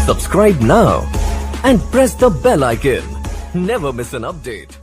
Subscribe now and press the bell icon. Never miss an update.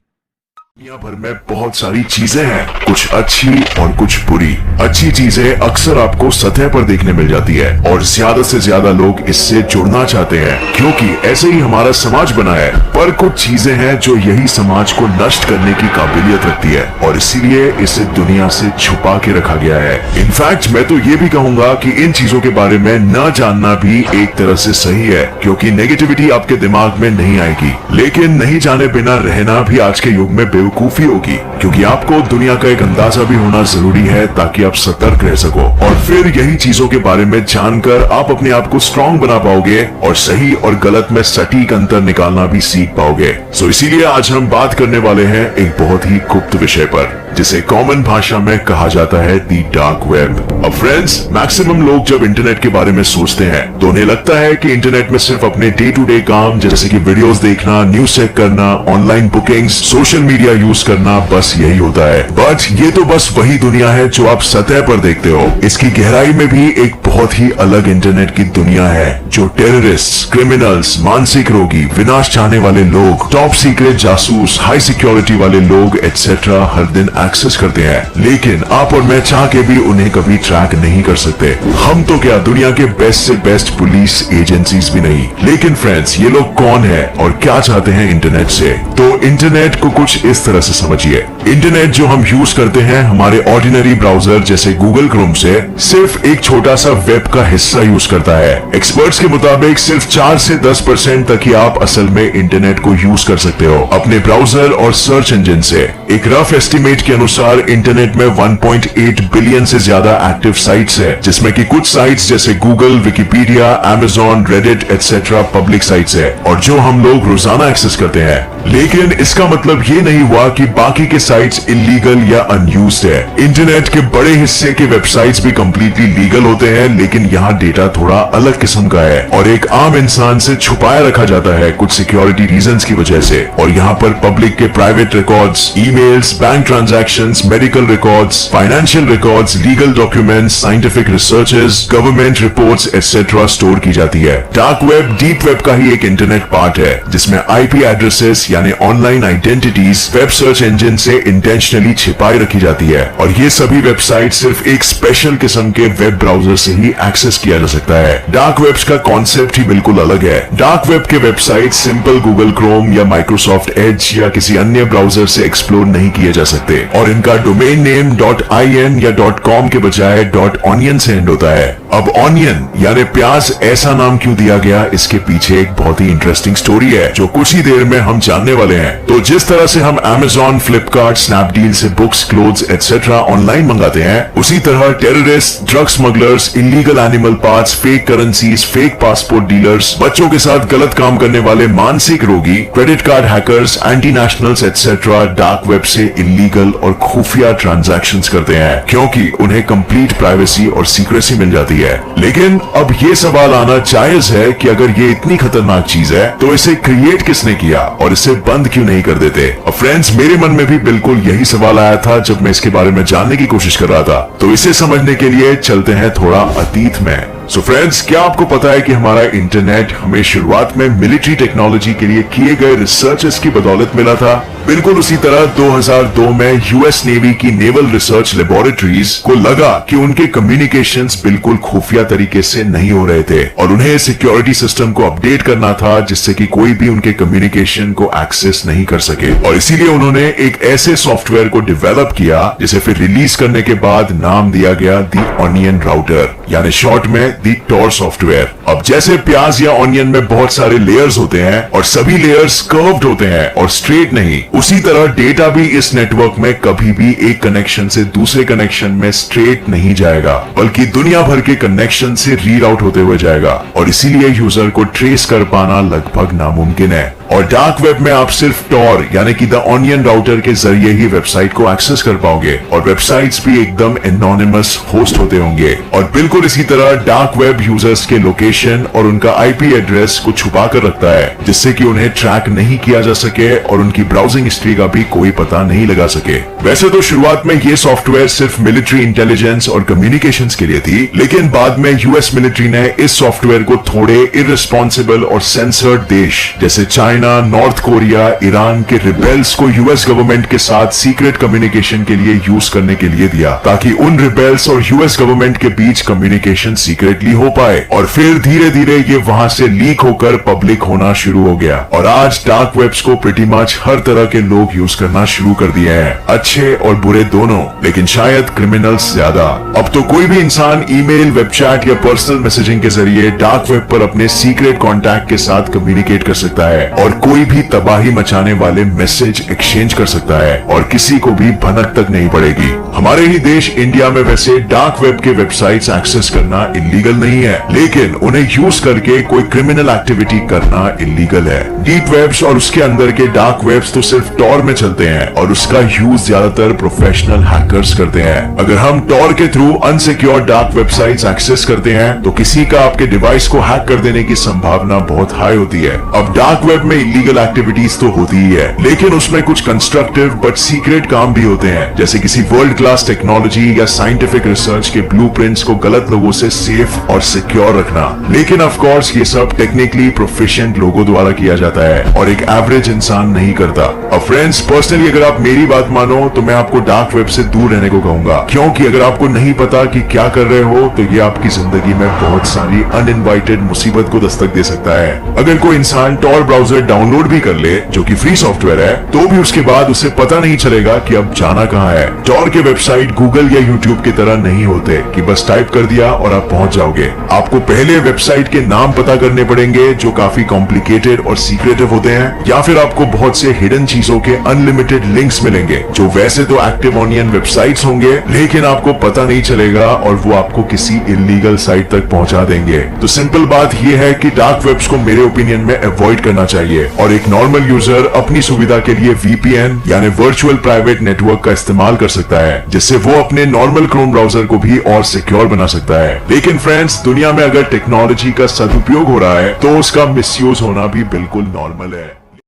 दुनिया भर में बहुत सारी चीजें हैं, कुछ अच्छी और कुछ बुरी। अच्छी चीजें अक्सर आपको सतह पर देखने मिल जाती है और ज्यादा से ज्यादा लोग इससे जुड़ना चाहते हैं क्योंकि ऐसे ही हमारा समाज बना है। पर कुछ चीजें हैं जो यही समाज को नष्ट करने की काबिलियत रखती है और इसीलिए इसे दुनिया से छुपा के रखा गया है। इनफैक्ट मैं तो ये भी कहूंगा कि इन चीजों के बारे में न जानना भी एक तरह से सही है क्योंकि नेगेटिविटी आपके दिमाग में नहीं आएगी, लेकिन नहीं जाने बिना रहना भी आज के युग में बेवकूफी होगी क्योंकि आपको दुनिया का एक अंदाजा भी होना जरूरी है ताकि आप सतर्क रह सको और फिर यही चीजों के बारे में जानकर आप अपने आप को स्ट्रांग बना पाओगे और सही और गलत में सटीक अंतर निकालना भी सीख पाओगे। सो इसीलिए आज हम बात करने वाले हैं एक बहुत ही गुप्त विषय पर जिसे कॉमन भाषा में कहा जाता है दी डार्क वेब। अब फ्रेंड्स, मैक्सिमम लोग जब इंटरनेट के बारे में सोचते हैं तो उन्हें लगता है कि इंटरनेट में सिर्फ अपने डे टू डे काम जैसे कि वीडियोस देखना, न्यूज चेक करना, online bookings, social media use करना, बस यही होता है। बट ये तो बस वही दुनिया है जो आप सतह पर देखते हो। इसकी गहराई में भी एक बहुत ही अलग इंटरनेट की दुनिया है जो टेररिस्ट, क्रिमिनल्स, मानसिक रोगी, विनाश चाहने वाले लोग, टॉप सीक्रेट जासूस, हाई सिक्योरिटी वाले लोग एटसेट्रा हर दिन एक्सेस करते हैं, लेकिन आप और मैं चाह के भी उन्हें कभी ट्रैक नहीं कर सकते। हम तो क्या दुनिया के बेस्ट से बेस्ट पुलिस एजेंसीज भी नहीं। लेकिन फ्रेंड्स, ये लोग कौन है और क्या चाहते हैं इंटरनेट से? तो इंटरनेट को कुछ इस तरह से समझिए। इंटरनेट जो हम यूज करते हैं हमारे ऑर्डिनरी ब्राउजर जैसे गूगल क्रोम से सिर्फ एक छोटा सा वेब का हिस्सा यूज करता है। एक्सपर्ट्स के मुताबिक सिर्फ 4 से 10% तक ही आप असल में इंटरनेट को यूज कर सकते हो अपने ब्राउजर और सर्च इंजन से। एक रफ एस्टिमेट के अनुसार इंटरनेट में 1.8 बिलियन से ज्यादा एक्टिव साइट्स है जिसमें कि कुछ साइट्स जैसे Google, Wikipedia, Amazon, Reddit etcetera public sites है और जो हम लोग रोजाना एक्सेस करते हैं। लेकिन इसका मतलब ये नहीं हुआ कि बाकी के साइट्स इलीगल या अनयूज्ड है। इंटरनेट के बड़े हिस्से के वेबसाइट्स भी कंप्लीटली लीगल होते हैं, लेकिन यहाँ डेटा थोड़ा अलग किस्म का है और एक आम इंसान से छुपाया रखा जाता है कुछ सिक्योरिटी रीजंस की वजह से। और यहाँ पर पब्लिक के private records, emails, bank transactions, medical records, financial records, legal documents, scientific researches, government reports etcetera store की जाती है। डार्क वेब डीप वेब का ही एक इंटरनेट पार्ट है जिसमें आईपी एड्रेसेस यानी online identities web search engine से इंटेंशनली छिपाई रखी जाती है और ये सभी वेबसाइट सिर्फ एक स्पेशल किस्म के वेब ब्राउजर से ही एक्सेस किया जा सकता है। डार्क वेब्स का कॉन्सेप्ट ही बिल्कुल अलग है। डार्क वेब के वेबसाइट सिंपल गूगल क्रोम या माइक्रोसॉफ्ट एज या किसी अन्य ब्राउजर से एक्सप्लोर नहीं किए जा सकते और इनका डोमेन नेम .in या .com के बजाय .onion से एंड होता है। अब ऑनियन यानी प्याज ऐसा नाम क्यों दिया गया, इसके पीछे एक बहुत ही इंटरेस्टिंग स्टोरी है जो कुछ ही देर में हम जानने वाले हैं। तो जिस तरह से हम अमेजॉन, फ्लिपकार्ट, स्नैपडील से बुक्स, क्लोथ्स एटसेट्रा ऑनलाइन मंगाते हैं, उसी तरह terrorist, drug smugglers, illegal animal parts, fake currencies, fake passport dealers, बच्चों के साथ गलत काम करने वाले मानसिक रोगी, credit card hackers, anti nationals etcetera dark web से इलीगल और खुफिया ट्रांजैक्शंस करते हैं क्योंकि उन्हें कंप्लीट प्राइवेसी और सीक्रेसी मिल जाती है। लेकिन अब ये सवाल आना जायज है कि अगर ये इतनी खतरनाक चीज है तो इसे क्रिएट किसने किया और इसे बंद क्यों नहीं कर देते? और फ्रेंड्स, मेरे मन में भी बिल्कुल यही सवाल आया था जब मैं इसके बारे में जानने की कोशिश कर रहा था। तो इसे समझने के लिए चलते हैं थोड़ा अतीत में। सो फ्रेंड्स, क्या आपको पता है कि हमारा इंटरनेट हमें शुरुआत में मिलिट्री टेक्नोलॉजी के लिए किए गए रिसर्चेस की बदौलत मिला था? बिल्कुल उसी तरह 2002 में यूएस नेवी की नेवल रिसर्च लेबोरेटरीज को लगा कि उनके कम्युनिकेशंस बिल्कुल खुफिया तरीके से नहीं हो रहे थे और उन्हें सिक्योरिटी सिस्टम को अपडेट करना था जिससे कि कोई भी उनके कम्युनिकेशन को एक्सेस नहीं कर सके और इसीलिए उन्होंने एक ऐसे सॉफ्टवेयर को डेवलप किया जिसे फिर रिलीज करने के बाद नाम दिया गया दी ऑनियन राउटर यानी शॉर्ट में दी टॉर सॉफ्टवेयर। अब जैसे प्याज या ऑनियन में बहुत सारे लेयर्स होते हैं और सभी लेयर्स कर्व्ड होते हैं और स्ट्रेट नहीं, उसी तरह डेटा भी इस नेटवर्क में कभी भी एक कनेक्शन से दूसरे कनेक्शन में स्ट्रेट नहीं जाएगा बल्कि दुनिया भर के कनेक्शन से रीराउट होते हुए जाएगा और इसीलिए यूजर को ट्रेस कर पाना लगभग नामुमकिन है। और डार्क वेब में आप सिर्फ टॉर यानी कि द ऑनियन राउटर के जरिए ही वेबसाइट को एक्सेस कर पाओगे और वेबसाइट्स भी एकदम एनोनिमस होस्ट होते होंगे। और बिल्कुल इसी तरह डार्क डार्क वेब यूजर्स के लोकेशन और उनका आईपी एड्रेस को छुपा कर रखता है, जिससे कि उन्हें ट्रैक नहीं किया जा सके और उनकी ब्राउजिंग हिस्ट्री का भी कोई पता नहीं लगा सके। वैसे तो शुरुआत में ये सॉफ्टवेयर सिर्फ मिलिट्री इंटेलिजेंस और कम्युनिकेशंस के लिए थी, लेकिन बाद में यूएस मिलिट्री ने इस सॉफ्टवेयर को थोड़े इररिस्पॉन्सिबल और सेंसर्ड देश जैसे चाइना, नॉर्थ कोरिया, ईरान के रिबेल्स को यूएस गवर्नमेंट के साथ सीक्रेट कम्युनिकेशन के लिए यूज करने के लिए दिया, ताकि उन रिबेल्स और यूएस गवर्नमेंट के बीच कम्युनिकेशन सीक्रेटली हो पाए। और फिर धीरे धीरे ये वहां से लीक होकर पब्लिक होना शुरू हो गया और आज डार्क वेब्स को प्रीटी मच हर तरह के लोग यूज करना शुरू कर दिए हैं, अच्छे और बुरे दोनों, लेकिन शायद क्रिमिनल्स ज्यादा। अब तो कोई भी इंसान ईमेल, वेब चैट या पर्सनल मैसेजिंग के जरिए डार्क वेब पर अपने सीक्रेट कॉन्टैक्ट के साथ कम्युनिकेट कर सकता है और कोई भी तबाही मचाने वाले मैसेज एक्सचेंज कर सकता है और किसी को भी भनक तक नहीं पड़ेगी। हमारे ही देश इंडिया में वैसे डार्क वेब के वेबसाइट्स एक्सेस करना इलीगल नहीं है, लेकिन उन्हें यूज करके कोई क्रिमिनल एक्टिविटी करना इलीगल है। डीप वेब्स और उसके अंदर के डार्क वेब्स तो सिर्फ टॉर में चलते हैं और उसका यूज ज्यादातर प्रोफेशनल हैकर्स करते हैं। अगर हम टॉर के through unsecure dark websites access करते हैं तो किसी का आपके डिवाइस को हैक कर देने की संभावना बहुत हाई होती है। अब डार्क वेब में इलीगल एक्टिविटीज तो होती ही है, लेकिन उसमें कुछ कंस्ट्रक्टिव बट सीक्रेट काम भी होते हैं, जैसे किसी वर्ल्ड क्लास टेक्नोलॉजी या साइंटिफिक रिसर्च के ब्लूप्रिंट्स को गलत लोगों से सेफ और सिक्योर रखना। लेकिन ऑफ कोर्स ये सब टेक्निकली प्रोफिशिएंट लोगों द्वारा किया जाता है और एक एवरेज इंसान नहीं करता। अब फ्रेंड्स, पर्सनली अगर आप मेरी बात मानो तो मैं आपको डार्क वेब से दूर रहने को कहूंगा, क्योंकि अगर आपको नहीं पता कि क्या कर रहे हो तो ये आपकी जिंदगी में बहुत सारी अनइनवाइटेड मुसीबत को दस्तक दे सकता है। अगर कोई इंसान टॉर ब्राउजर डाउनलोड भी कर ले, जो कि फ्री सॉफ्टवेयर है, तो भी उसके बाद उसे पता नहीं चलेगा कि अब जाना कहाँ है। टॉर के वेबसाइट गूगल या यूट्यूब की तरह नहीं होते कि बस टाइप कर दिया और आप पहुंच जाओगे। आपको पहले वेबसाइट के नाम पता करने पड़ेंगे जो काफी कॉम्प्लिकेटेड और सीक्रेटिव होते हैं, या फिर आपको बहुत से हिडन चीजों के अनलिमिटेड लिंक्स मिलेंगे जो वैसे तो एक्टिव ऑनियन वेबसाइट्स होंगे, लेकिन आपको पता नहीं चलेगा और वो आपको किसी इलीगल साइट तक पहुंचा देंगे। तो सिंपल बात यह है कि डार्क वेब्स को मेरे ओपिनियन में अवॉइड करना चाहिए और एक नॉर्मल यूजर अपनी सुविधा के लिए वीपीएन यानी वर्चुअल प्राइवेट नेटवर्क का इस्तेमाल कर सकता है, जिससे वो अपने नॉर्मल क्रोम ब्राउजर को भी और सिक्योर बना सकता है। लेकिन फ्रेंड्स, दुनिया में अगर टेक्नोलॉजी का सदुपयोग हो रहा है तो उसका मिसयूज होना भी बिल्कुल नॉर्मल है।